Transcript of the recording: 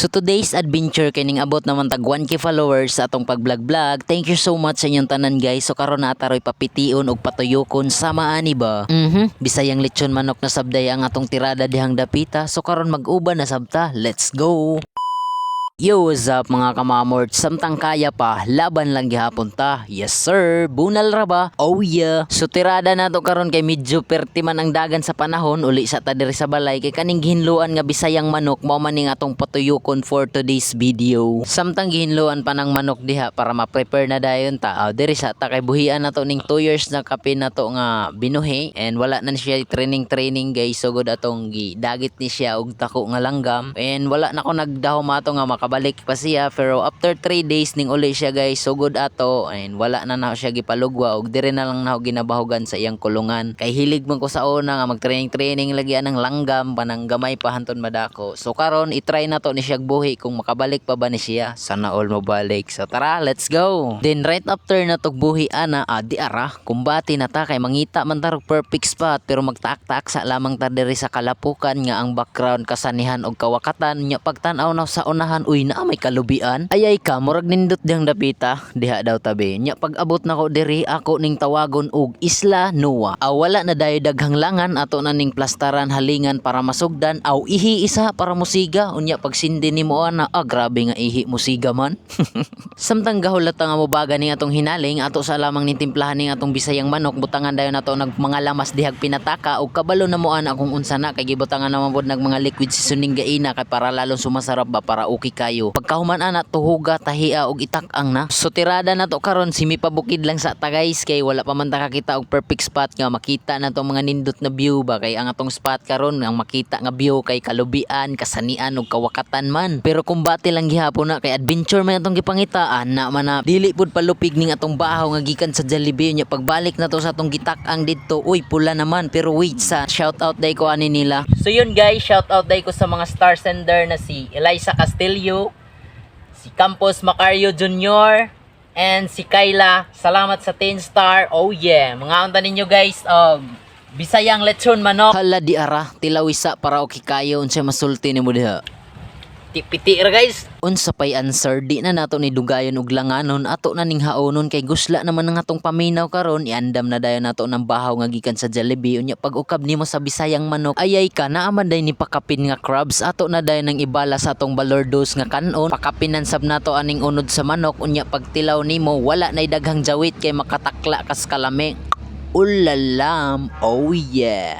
So today's adventure kining abot naman tag 1k followers sa atong pag-vlog-vlog. Thank you so much sa inyong tanan guys. So karon na ataroy papition og patuyokon sama ani ba? Bisayang lechon manok na sabday ang atong tirada dihang dapita. So karon mag-uban na sabta. Let's go. Yo, what's up mga kamamort? Samtang kaya pa, laban lang gihapon ta. Yes sir, bunal ra ba? Oh yeah. So tirada nato karon kay medyo perti man ang dagan sa panahon uli sa ta diri sa balay kay kaning gihinluan nga bisayang manok mao man ning atong patuyokon for today's video. Samtang gihinluan pa ng manok diha para ma-prepare na dayon ta. Diri sa ta kay buhian nato ning 2 years na kape nato nga binuhi and wala na siya training guys. So good atong gidagit ni siya og tako nga langgam and wala na ko nagdahom ato nga makabalik pa siya pero after 3 days ning uli siya guys sugod ato and wala na siya gipalugwa og dire na lang na ginabahugan sa iyang kulungan kay hilig man ko sa una nga mag-training lagyan ng langgam panang gamay pa hanton madako. So karon i-try na to ni siya buhi kung makabalik pa ba ni siya. Sana all mabalik. So tara, let's go. Then right after na to buhi ana di ara kumbati na ta kay mangita man tarog perfect spot pero magtaak-taak sa lamang ta diri sa kalapukan nga ang background kasanihan og kawakatan nya pagtan-aw na sa unahan uy na may kalubian ayay ka murag nindot diyang dapita diha daw tabi nya pag abot na ko diri ako ning tawagon og Isla Noa wala na dayo daghang langan ato na ning plastaran halingan para masugdan aw ihi isa para musiga unya pag sindi nimo ana grabe nga ihi musiga man. Samtang gahulat nga mobaga ning atong hinaling ato sa lamang ning timplahan ning atong bisayang manok butangan dayon nato nag mga lamas dihag pinataka og kabalo na mo ana kung unsa na kay gibutangan naman pod nag mga liquid seasoning gaina kay para lalong sumasarap ba para okay kayo. Pagkahuman ana tuhuga tahia og itak-ang na. So tirada na to karon simipabukid lang sa ta guys kay wala pa man ta kakita og perfect spot nga makita na to mga nindot na view ba kay ang atong spot karon ang makita nga view kay kalubian, kasanian ug kawakatan man. Pero kumbati lang gihapon na kay adventure man atong gipangitaan na man na dili pud palupig ning atong bahaw nga gikan sa Jollibee nya pagbalik na to sa atong gitak-ang didto uy pula naman pero wait sa shout out day ko ani nila. So yun guys, shout out day ko sa mga star sender na si Eliza Castillo, si Campos Macario Jr. and si Kayla. Salamat sa 10 star. Oh yeah. Mga unta ninyo guys. Bisayang lechon manok. Hala di ara. Tilawisa para okay kayo. Unsay masulti ni mo diha. Tipiti ra guys. Unsa pay answer di na nato ni dugayon og langanon ato na ning haonon kay gusla naman ng atong paminaw karon iandam na dayon nato ng bahaw nga gikan sa Jollibee unya pag ukab nimo sa bisayang manok ayay ka naaman day ni pakapin nga crabs ato na dayon nang ibala sa atong balordos nga kanon pakapinan sab nato aning unod sa manok unya pag tilaw nimo wala nay daghang jawit kay makatakla kas kalami. Ulalam. Oh yeah.